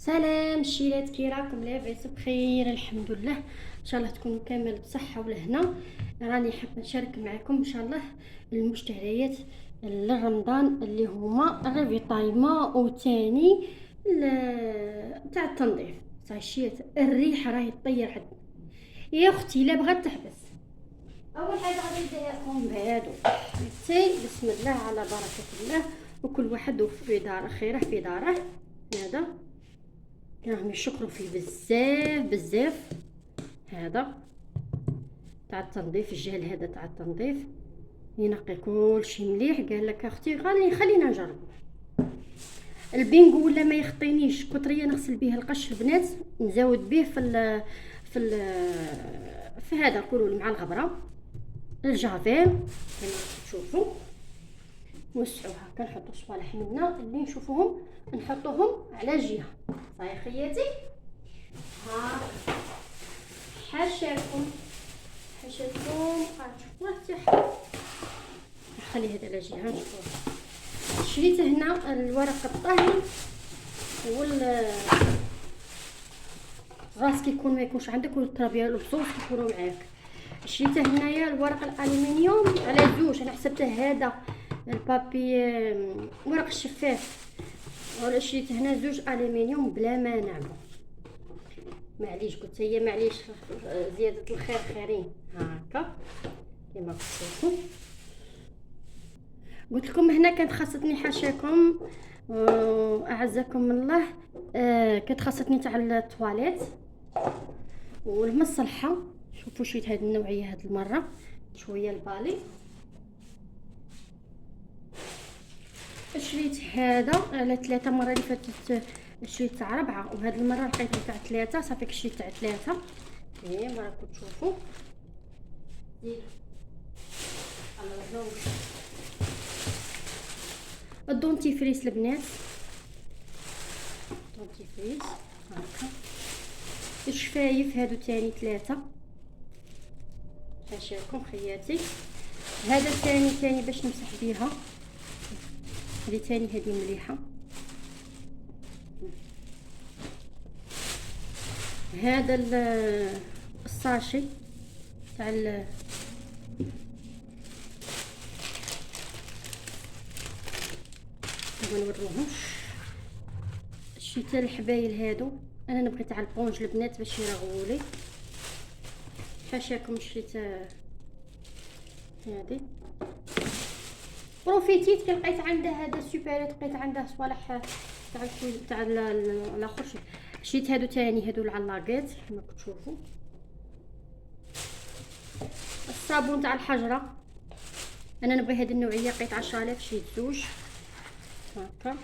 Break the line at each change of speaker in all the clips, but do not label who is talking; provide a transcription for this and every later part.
سلام الشيلات، كي راكم؟ لاباس بخير الحمد لله. ان شاء الله تكونوا كامل بصحه والهنا. راني حابه نشارك معكم ان شاء الله المشتريات لرمضان اللي هما الريفيتايما وتاني تاع التنظيف تاع الشيلات. الريحه راهي تطير حد يا اختي، لا بغات تحبس. اول حاجه غادي ندير لكم بهادو بسم الله على بركه الله، وكل واحد في داره خيره في داره. هذا راهم يشكروا فيه بزاف بزاف. هذا تاع التنظيف، الجهل هذا تاع التنظيف ينقي كلشي مليح. قال لك اختي خلينا نجرب. البينغو ولا ما يخطينيش كتريه نغسل به القش البنات، نزود به في ال في هذا نقولوا مع الغبره الجافيل كما تشوفوا. نوسعوا هكا، نحطوا صوالح منا اللي نشوفوهم نحطوهم على جهه. صاي خياتي، ها حاشاكم شوفوا تاعها. نخلي هذا على جهه. نشوفوا شريت هنا الورق الطهي غاس كيكون ما يكونش عندك، والترابيه البصوص كيكونوا معاك. شريته هنايا الورق الالومنيوم على زوج، انا حسبته هذا البابي ورق الشفاف، ولا شريت هنا زوج الومنيوم بلا ما نعمل. معليش قلت هي معليش زياده الخير خيرين. هكا كما تشوفوا قلت لكم هنا كانت خاصتني حاشاكم اعزكم الله. كانت خاصتني تاع الطواليت والمصلحه. شوفوا شريت هذه النوعيه هذه المره، شويه البالي. شريت هذا على 3 المره اللي فاتت شريت تاع 4، وهذه المره لقيت تاع 3 صافي. شريت تاع 3 هي راكم تشوفوا. الدونتيفريس البنات، دونتيفريس هكا. الشفايف هادو تاني 3 حاشاكم خياتي. هذا تاني باش نمسح بيها. هذه تاني هذه مليحه. هذا الساشي تاع ما نوريهمش. شريت الحبايل هادو، انا نبغي تاع البونج البنات باش يرغولي. حاشاكم شريت هذه بروفيتيت كي لقيت عندها هذا سوبر، لقيت عندها صوالح تاع الاخر. شريت هادو تاني، هادو العلاقات كما كتشوفوا. الصابون تاع الحجره انا نبغي هذه النوعيه، لقيت 10000 شريت زوج هكا.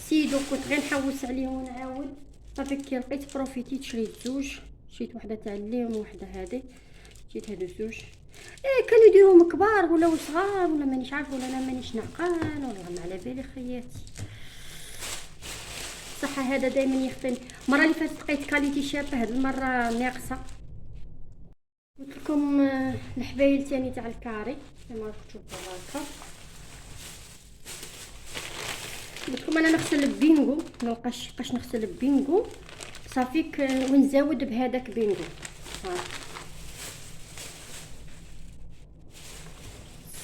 سيدو كنت غير نحوس عليهم ونعاود صافي كي لقيت بروفيتيت شريت زوج. شريت وحده تاع الليم وحده هذه، شريت هادو زوج. كانوا يديروهم كبار ولا صغار ولا مانيش عارفه، ولا انا مانيش نعقان ولا ما على بالي خياتي. صح هذا دائما يخطيني. المره اللي فاتت لقيت كاليتي شابه، هذه المره ناقصه. قلت لكم الحبايل ثاني تاع الكاري كما تشوفوا هكا. قلت لكم انا نغسل البينغو، مابقاش نغسل البينغو صافي ونزود بهذاك بينغو.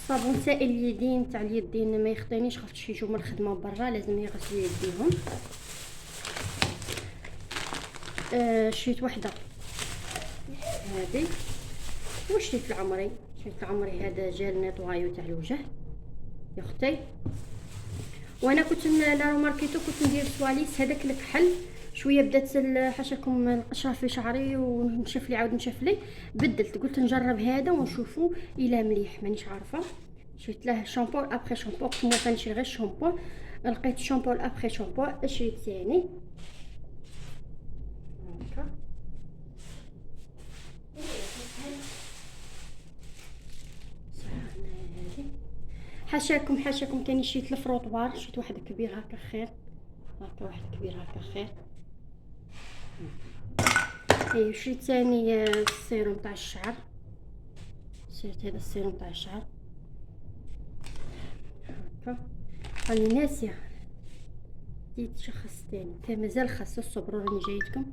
صابون سائل اليدين تاع اليدين ما يخطينيش، خاطر يجوا من الخدمه برا لازم يغسلوا يديهم. شريت وحده هذه. وشريت العمري هذا جل نيطوايو تاع الوجه يا اختي. وانا كنت لا ماركيتو كنت ندير سواليس هذاك الكحل شويه، بدات حاشاكم القشره في شعري ونشف لي عاود نشف لي. بدلت قلت نجرب هذا ونشوفوا الى مليح، مانيش عارفه. شريت له شامبو ابخي شامبو، كنت موافقه نشري غير شامبو، لقيت شامبو ابخي شامبو. شريت ثاني هكا. حاشاكم تاني شريت الفروطوار، شريت واحد كبير هكا خير، هكا واحد كبير هكا خير. اي شريت ثاني السيروم تاع الشعر. شريت هذا السيروم تاع الشعر هكا. راني ناسيه بديت شخص تاني، كان مازال خاص الصبر، راني جايتكم.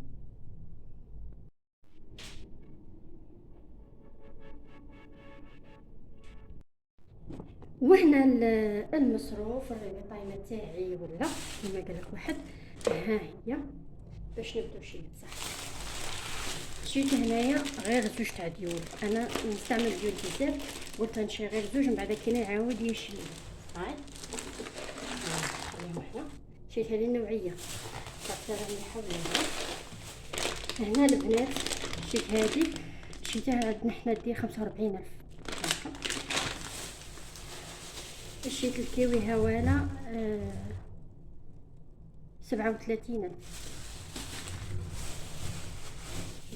وهنا المصروف الريمي تاعي ولا كما قالك واحد، ها هي باش نبداو شي بصح. شريت هنايا غير زوج تاع ديول، انا نستعمل ديول بزاف، قلت نشري غير زوج من بعد كي نعاود يشري. هاي خليهم هنا، شريت هذه النوعيه صافي راني نحاولها. هنا البنات شريت هذه، شريتها عندنا حنا دير 45,000. شريت الكيوي هواله 37,000.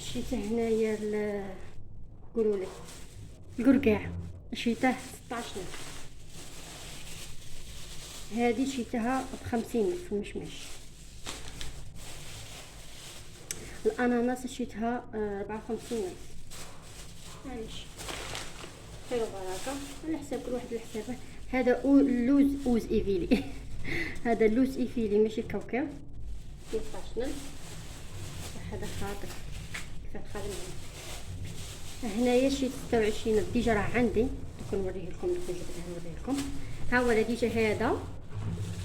شريت هنايا قولوا لي القرقاع، شريته 16,000. هذه شريتها ب50,000 المشمش. الاناناس شريتها 54,000. معليش خير وبركه على حساب كل واحد الحساب. هذا اللوز اوز ايفيلي هذا اللوز ايفيلي ماشي كاوكاو، 15,000. هذا خاطر كيف خادم هنايا شريت 26,000. ديجا راه عندي، دوك نوريه لكم، دوك نوريه لكم. ها هو ديجا هذا،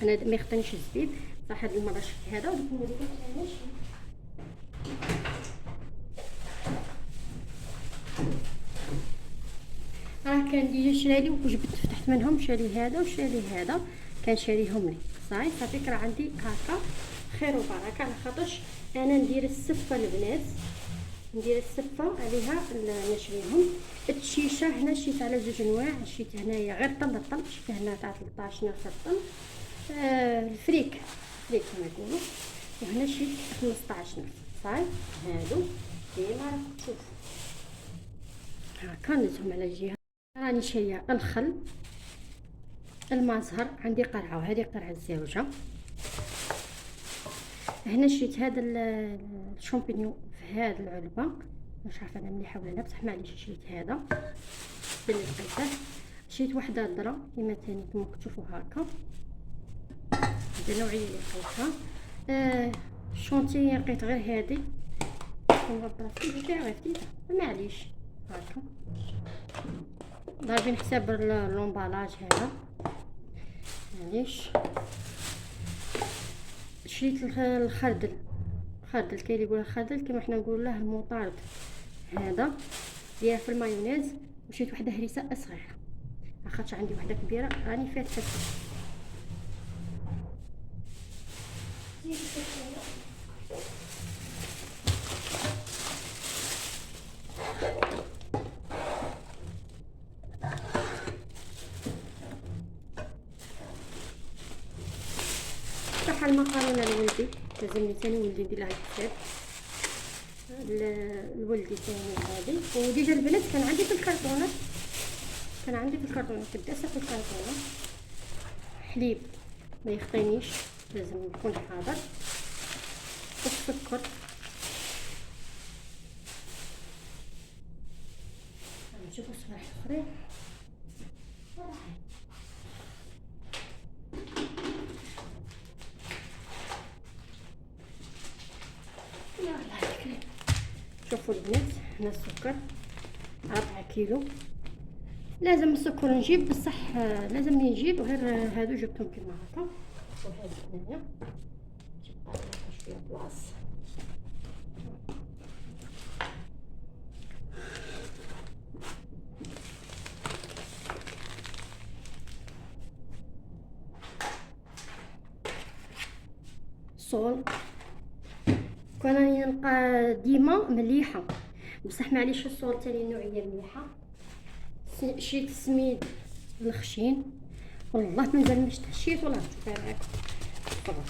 انا ما يخطنيش الزبيب صح. هاد المره شفت هذا ودوك نوريكم علاش. راه كان ديجا شرالي وجبت فتحت منهم، شاري هذا وشاري هذا، كان شاريهم لي صافي راه عندي هكا. خير وبركه، على خاطرش انا ندير السفه البنات، ندير السفه عليها نشريهم. الشيشه هنا شريت على زوج انواع، شريت هنايا غير طن شريت هنا تاع 13 نفر طن الفريك كما يقولوا، وهنا شريت 15 نفر صاي. هادو كيما راكم تشوفوا هاكا ندزهم على جهه. راني شايه الخل، المازهر، عندي قرعه وهذه قرعه الزوجه. هنا شريت هذا الشامبينيون في هذه العلبه، مش عارفه انا مليحه ولا لا بصح معليش شريت هذا اللي لقيته. شريت وحده ذره كما ثاني كما تشوفوا هكا، هذه النوعيه اللي لقيتها. الشونتي لقيت غير هذه ونغبرت فيها غير فتيته معليش هكا. ضاربين حساب لومبالاج هذا معليش. شريت الخردل كاين اللي يقول الخردل كما حنا نقول له المطارد، هذا داير في المايونيز. وشريت وحده هريسه صغيره لاخاطش عندي وحده كبيره راني فاتحه. صح المقارنه لولدي، لازمني ثاني ولدي ندير لها الحساب. الولدي ثاني هذه، وديجا البنات كان عندي في الكرتونه، كداسه في الكرتونه. حليب ما يخطينيش لازم يكون حاضر، والسكر. نشوفوا الصباح الاخرين. شوفوا البنات هنا السكر 4 كيلو. لازم السكر نجيب بصح لازم نجيب غير هادو جبتهم كيما هكا. وهذا هنايا جبت شويه بلاص. الصول كون راني نلقى ديما مليحه بصح معليش الصول تاني نوعيه مليحه. شريت السميد الخشين والله مازال ما شريت ولا نشوفها معاكم. طبعا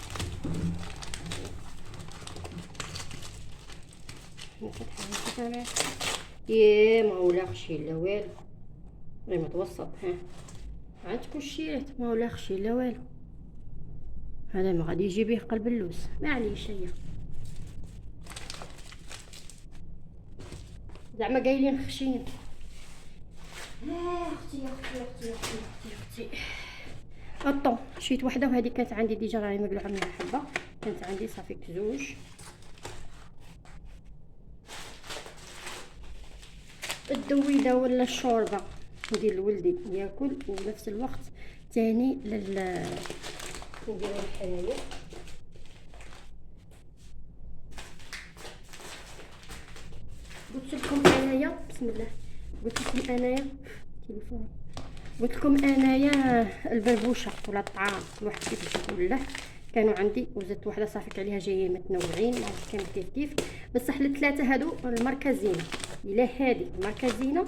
نفتحها معاكم. يا ما ولا خشي لا والو، غير متوسط. ها عندكم شريت ما ولا خشي لا والو. هذا ما غادي يجي به قلب اللوز معليش. هي زعما قايلين خشين. اختي الطون شريت وحده، وهذه كانت عندي ديجا راهي مقلوعه منها حبه، كانت عندي صافي زوج. الدويده ولا الشوربه ندير لولدي ياكل، ونفس الوقت تاني نديرو الحلايب. قلت لكم انايا بسم الله، قلت لكم انايا تليفون، قلت لكم انايا البربوشه ولا الطعام الواحد كيفاش يقول له كانوا عندي، وزدت واحده صافيك عليها جايين متنوعين ما عرفت كامل كيف بصح الثلاثه هادو الماركه زينه، الا هذه ماركه زينه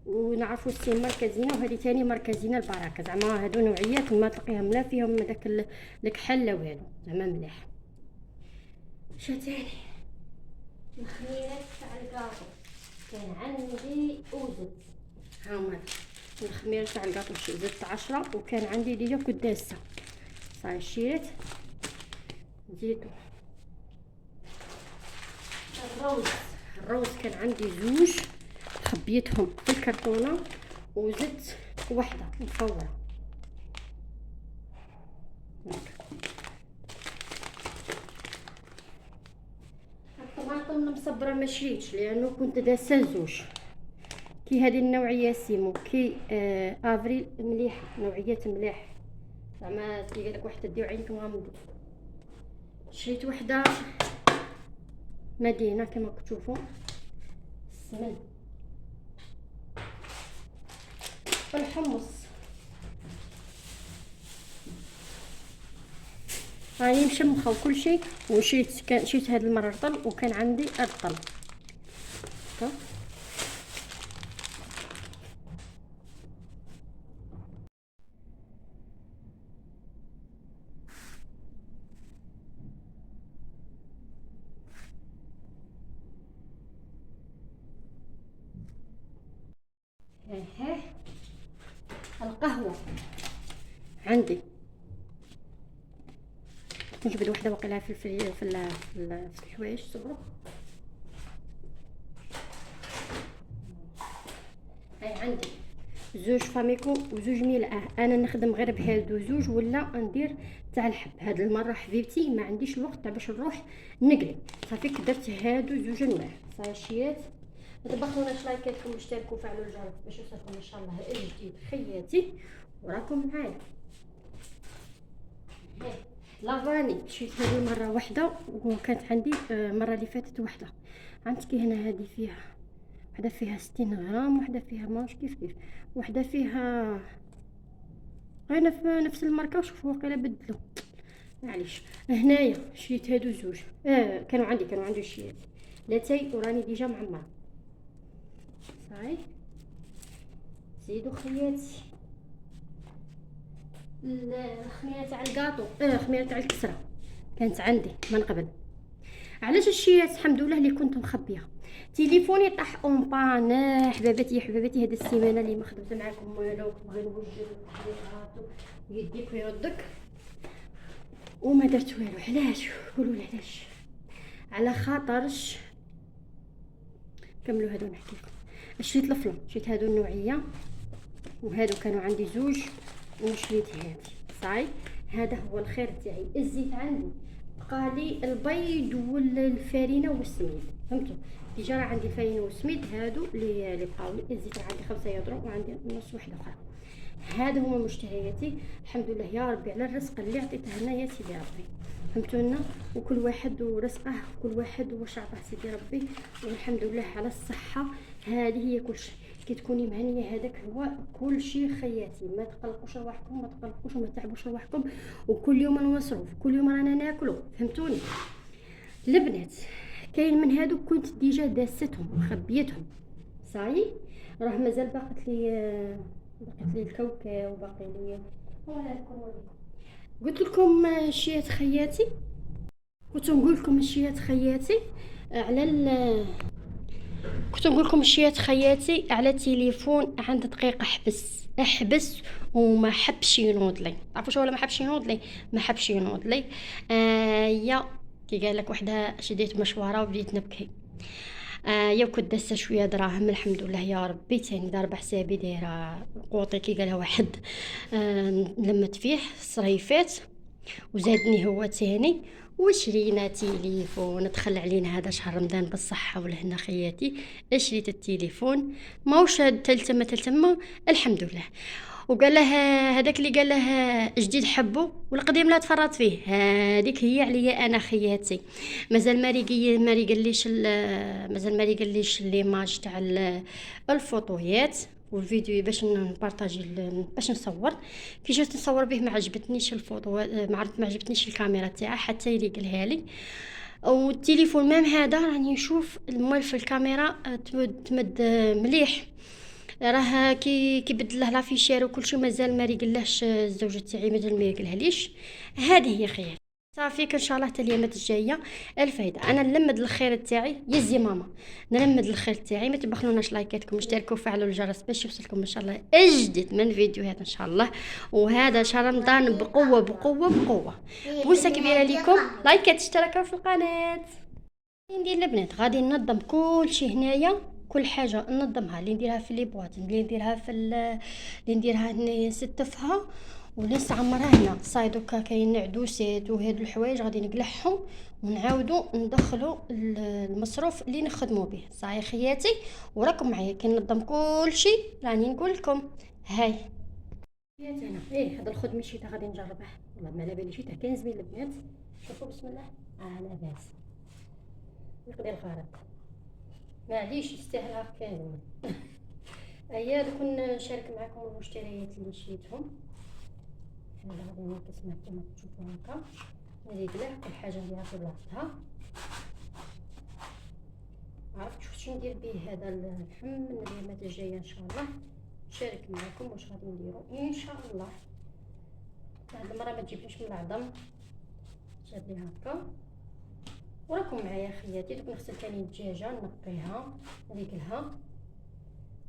ونعرفوا السين ماركه زينه، وهذه ثاني ماركه زينه البركه، زعما هادو نوعيات ما تلقيهم لا فيهم داك الكحل لا والو، زعما مليح. شتاني الخميرات تاع الكاطو كان عندي وزدت، هاهما الخميره تاع الكاطو زدت 10، وكان عندي ديجا كنت داسه صاي شريت زيتو. الروز كان عندي زوج خبيتهم في الكرتونه، وزدت وحده مفوره. الطماطم المصبره ما شريتش لانه كنت داسه زوج، كي هذه النوعيه سيمو، كي افريل مليحه، نوعيات مليح زعما كي قالك واحد تديو عينكم غامضه. شريت وحده مدينه كما كتشوفوا، السمن، الحمص، راني مشمخه وكل شيء، شريت هذه المره رطل، وكان عندي الرطل القهوه عندي نجبد وحده وقيلها في الحوايج صبروا. هاي عندي زوج فاميكو وزوج ميلاه، انا نخدم غير بهادو زوج ولا ندير تاع الحب. هاد المره حبيبتي ما عنديش الوقت تاع باش نروح نقلي، صافي درت هادو زوج انواع صاشيات. ما تبخلوناش لايكاتكم واشتركوا وفعلوا الجرس باش يوصلكم ان شاء الله الجديد خياتي، وراكم معايا. لافاني شريت هذه مره واحده، وكانت عندي المره اللي فاتت واحده. عندك هنا هذه فيها وحده فيها 60 غرام، وحده فيها ماش كيف وحده فيها غير في نفس الماركه، وشوفوا واقيلا بدلوا معليش. هنايا شريت هادو زوج، كانوا عندي شيات لاتاي وراني ديجا معمره صاي. زيدوا خياتي الخميره تاع الكاطو، الخميره تاع الكسره كانت عندي من قبل. علاش الشيات الحمد لله اللي كنت مخبيه. تليفوني طاح اون بان، حباباتي هاد السيمانه اللي ما خدمت معاكم والو، بغي نوجد التعليقات يديك ويردك وما درت والو. علاش؟ قولوا لي علاش؟ على خاطرش كملوا هادو نحكي لكم. شريت الفلون، شريت هادو النوعيه، وهادو كانوا عندي زوج، وشريت هادي صاي. هذا هو الخير تاعي. الزيت عندي بقى لي البيض والفارينه والسميد، فهمتوا؟ ديجا راه عندي الفارينه والسميد هادو اللي بقاو لي. الزيت عندي 5 يضرو، وعندي نص وحده اخرى. هادو هما مشترياتي الحمد لله يا ربي على الرزق اللي عطيته لنا يا سيدي ربي، فهمتونا؟ وكل واحد ورزقه، كل واحد واش عطاه سيدي ربي، والحمد لله على الصحه. هذه هي كل شيء. كي تكوني مهنيه هذاك هو كل شيء خياتي. ما تقلقوش رواحكم، ما تقلقوش وما تعبوش رواحكم، وكل يوم المصروف، كل يوم رانا ناكلو، فهمتوني؟ البنات كاين من هادو كنت ديجا داستهم وخبيتهم صاي، راه مازال بقت لي الكاوكاو، وباقي لي قلت لكم شيات خياتي، كنت نقول لكم الشيات خياتي على كنت نقول لكم الشيات خياتي على التليفون عند دقيقه. احبس وما حبش ينوض لي، عرفوا شو ولا ما حبش ينوض لي. يا كي قال لك وحده شديت مشواره وبديت نبكي. يا كنت داسه شويه دراهم الحمد لله يا ربي. تاني ضاربه حسابي دايره قوطي كي قالها واحد، لمت فيه الصريفات وزادني هو تاني. وشرينا تليفون، دخل علينا هذا شهر رمضان بالصحة والهنا خياتي. شريت التليفون ماوش تلتمة تلتمة الحمد لله. وقال له هذاك اللي قال له جديد حبه والقديم لا تفرط فيه، هذيك هي عليا انا خياتي. مازال ماري قاليش مازال ماري قاليش ليماج تاع الفوطويات والفيديو باش نبارطاجي باش نصور. كي جيت نصور به ما عجبتنيش الفوطو، ما عجبتنيش الكاميرا تاعها حتى يلي قالها لي. والتليفون مام هذا راني نشوف المول في الكاميرا تمد مليح. راه كي بدله لافيشير وكل شيء مازال ما ريقلهش الزوجة تاعي، مازال ما يقلهاليش. هذه هي خير. صافيك ان شاء الله حتى اليامات الجايه الفايده. انا نلمد الخير تاعي يزي ماما، نلمد الخير تاعي. ما تبخلوناش لايكاتكم، اشتركوا وفعلوا الجرس باش يوصلكم ان شاء الله اجدد من فيديوهات ان شاء الله. وهذا شهر رمضان بقوه بقوه بقوه. بوسه كبيره ليكم، لايكات اشتراكوا في القناه. ندير البنات غادي ننظم كل شيء هنايا، كل حاجه ننظمها، اللي نديرها في لي بواط، اللي نديرها في اللي نديرها نستفها ونستعمرها هنا. صاي دوكا كاين عدوسات وهاد الحوايج غادي نقلعهم ونعاودو ندخلو المصروف اللي نخدمو به. صاي خياتي وراكم معايا كي ننظم كل شيء راني نقول لكم. هاي خياتي انا هذا الخدمه شيتا غادي نجربه، والله ما على بالي شيتا كاين زوين البنات. شوفوا بسم الله لاباس يقضي الغرض، معليش يستاهلها كامل. ايا كون نشارك معكم المشتريات اللي شريتهم. هذا غادي نركز معكم كما تشوفوا هكا، نزيد له كل حاجه نديرها في بلاصتها. عرفت واش ندير به هذا اللحم من اليامات الجايه ان شاء الله. نشارك معكم واش غادي نديرو ان شاء الله. هاد المره ما تجيبليش من العظم، جاب لي هكا. وراكم معايا خياتي. دوك نغسل ثاني الدجاجه نقيها نريقلها.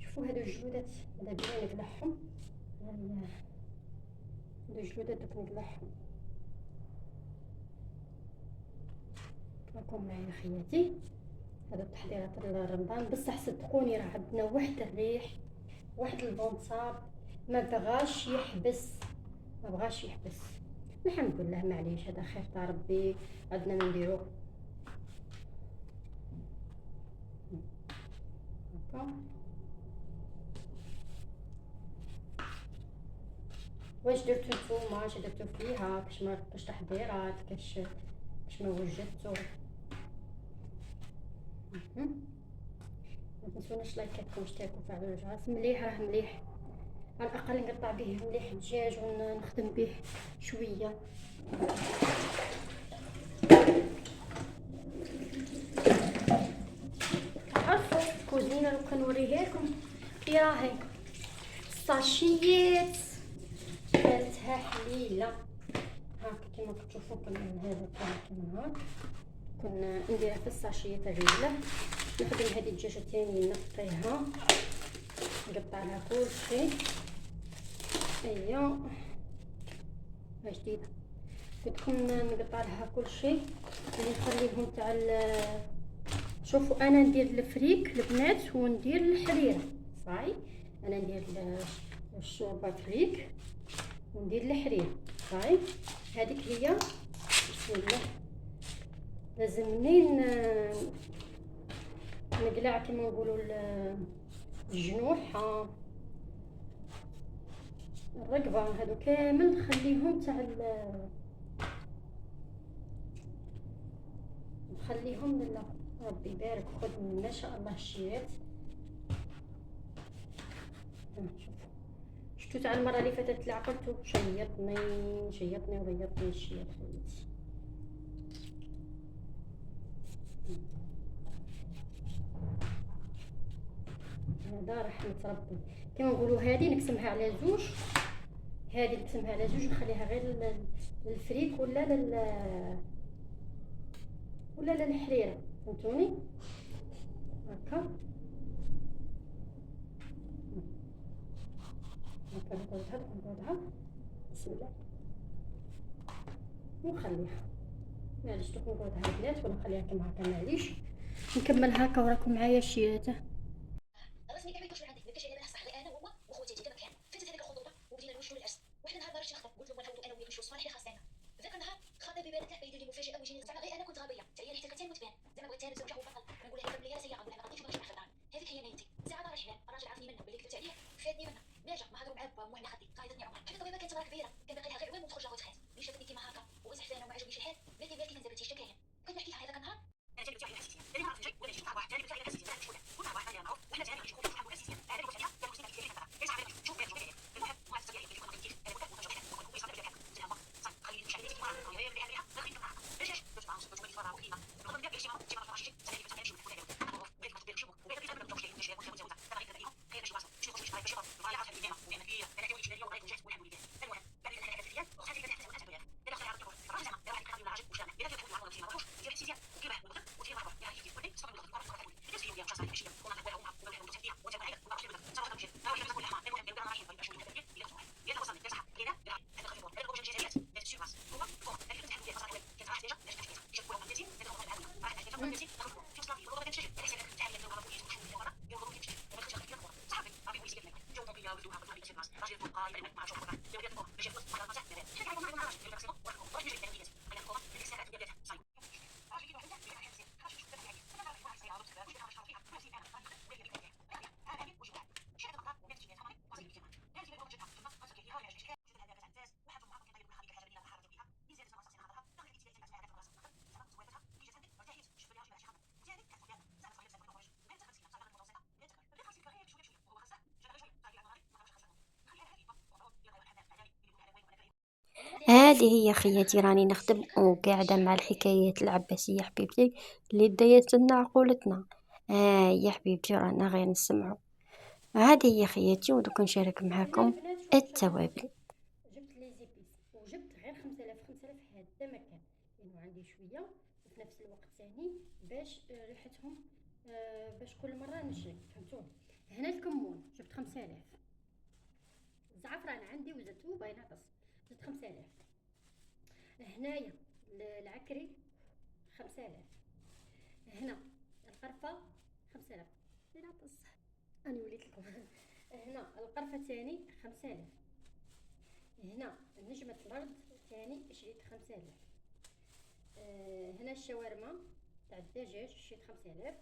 شوفوا هادو الجلودات ماذا بيا نقلعهم، هادو الجلودات دوك نقلعهم. راكم معايا خياتي. هذا التحضيرات لرمضان بصح صدقوني راه عندنا واحد الريح واحد البونصاب ما بغاش يحبس، ما بغاش يحبس. الحمد لله معليش هذا خير تاع ربي عندنا ما نديرو هكا. واش درتو نتوما، اش درتو فيها، كاش تحضيرات، كاش ما وجدتو. ما تنسوناش لايكاتكم واشتراكوا وفعلوا الجرس. مليح راه مليح، على الاقل نقطع به مليح الدجاج ونخدم به شويه. عرفوا الكوزينه لو كنوريها لكم كي راهي الساشيات دارتها حليله هاك كما كتشوفوا. كنا هذا كما هاك كنا نديرها في الساشيات الرجله. نخدم هذه الدجاجه تاني نقيها نقطع لها كل شيء. ايوا جديده قلت لكم نقطع لها كل شيء اللي نخليهم تاع. شوفوا انا ندير الفريك البنات وندير الحريره. صاي انا ندير الشوربه فريك وندير الحريره. صاي هذيك هي. بسم الله لازمني نقلع كما نقولوا الجنوح الرقبه. هادو كامل نخليهم تاع نخليهم لله ربي يبارك خذ ما شاء الله الشيات. شفتوا تاع المره اللي فاتت اللي عقلتو شيطني وغيرتني الشيات خليتي. هذا رحمة ربي كما نقولوا. هذه نقسمها على زوج، هذه نقسمها على زوج نخليها غير للفريك ولا للحريره. فهمتوني هكا نقعدها بسم الله ونخليها. معليش دوك نقعدها البنات ولا نخليها كما هكا معليش. نكمل هكا وراكم معايا شياته.
رسمي كاع ما يكونش عندي ما كاينش عليه صح، غير انا وهو وخواتاتي كما كان. فاتت هذيك الخطوبه وبدينا نوجدوا العرس، وحنا نهار ما رحت نخدم قلت له نحوطوا انا وياك نمشيو الصفار اللي خاصنا. ذاك النهار خاطر بيبان تاع يدير لي مفاجاه ويجيني زعما غير انا كنت غبيه، حتى هي اللي حتى كانت تبان زعما بغيت انا نتزوج وبطل. نقول لها بلي راسي نقول لها ما غاديش نمشي نخدم. هذيك هي نيتي. ساعه دار الحلال الراجل عرفني منه بلي كذبت عليه، فاتني منه. ناجا ما هضروا مع با مو حنا خدي قايدتني عمر. حتى الطبيبه كانت مرا كبيره كان باقي لها غير عوام وتخرج وتخات. ملي شافتني كيما هكا وزحفانه وما عجبنيش الحال بلاتي ما نزبتيش كاين. كنت نحكي لها هذاك النهار انا جاني بتاعي الاساسيه، لا نعرف نجي ولا نجي نتاع واحد، جاني بتاعي الاساسيه لا شويه كنا واحد اللي نعرف وحنا جاني نجي نقول نحن الاساسيه هذا اللي قلت لها كان مسلم كثير كذا ايش عارف شوف شوف المهم ما تستطيع يجي يكون كثير انا قلت له انا كنت يصير لي كذا زي ما صح خليني مش عارف ما اعرف يا بها خليني معها ليش كنت معهم كنت بقول فرا وكيما نقول لك ايش ما تجي ما تعرفش زي ما تعرفش ولا بغيت ما تديرش وبغيت كذا بدك تمشي مش مش مش ترى كذا اليوم خير شي واسط شي مش باش ما يعرفش الدنيا وانا فيها انا كنت جاي وبغيت نجحت والحمد لله. المهم بعد انا حاجه فيا وخلي كذا حتى وقت بها الا خلي عرفت الراجل زعما راح يخلي العجب وش انا الا كنت نعرف ما نعرفوش دير حسيتي وكيما حنا وتي ما يا اخي كيف صار نقول لك قرات كيف هي شخص ماشي وما نقول لهم وما نقول لهم وانت معايا وما نعرفش نقول صراحه ماشي انا ولا نقول لها المهم نبدا ماشي باش نقول لك يلا وصلنا كذا كذا هذا خفيف هذا وجه جزائريات لا تشوف راس هو فوق لكن تحب لي مصالح كيف راح تيجي لاش تحكي شوف ولا مدتي هذا هو العالم راح تحكي فوق مدتي شوف صافي والله ما تمشي على سبيل التحيه لو غلطوا يسمعوا شويه مره يوضروا كيمشي انا كنت خفيف صافي صافي ويسكت لك جو طبيعي بدون هذا اللي يصير راس راجل يقول قايل ما عرفش ولا يبدا يقول باش يقول على المساح لا حنا كنا نعرف اللي بيصير واش نجي التنفيذ انا نقول اللي ساعات ديالها صايب
هذه هي خياتي، راني نخدم وقاعدة مع الحكايات العباسية حبيبتي اللي دايت لنا عقولتنا. يا حبيبتي رانا غير نسمعوا. هذه هي خياتي ودوك نشارك
هنا
معكم
البنات
التوابل.
جبت لي زيبيس وجبت غير 5000 هذا ما كان لانه عندي شويه وفي نفس الوقت ثاني باش ريحتهم باش كل مره نشري فهمتوا. هنا الكمون جبت 5000. الزعفران عندي وزدته بايناطس زدت 5000. هنايا العكري 5000. هنا القرفه 5000 بايناطس. انا وليت لكم هنا القرفه ثاني 5000. هنا نجمة الأرض ثاني شريت 5000. هنا الشاورما تاع الدجاج شريت 5000.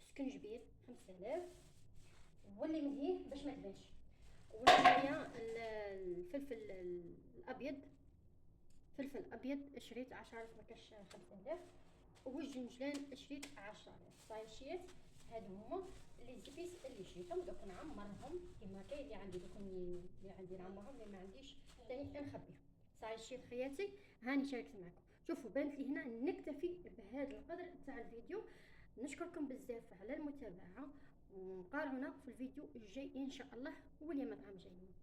سكنجبير 5000. واللي ملهيه باش ما تبانش. وهنايا الفلفل الأبيض فلفل أبيض شريت 10000 ما كاش 5000. والجنجلان شريت 10000. صاي شريت هادو هما لي زيبيس اللي شريتهم دوك نعمرهم كيما كاين اللي عندي دوك اللي عندي نعمرهم اللي ما عنديش ثاني نخبيهم. صاي شريت خياتي هاني شاركت معكم. شوفوا بانت لي هنا نكتفي بهذا القدر تاع الفيديو. نشكركم بزاف على المتابعه ونقارعونا في الفيديو الجاي ان شاء الله واليوم مطعم جايين.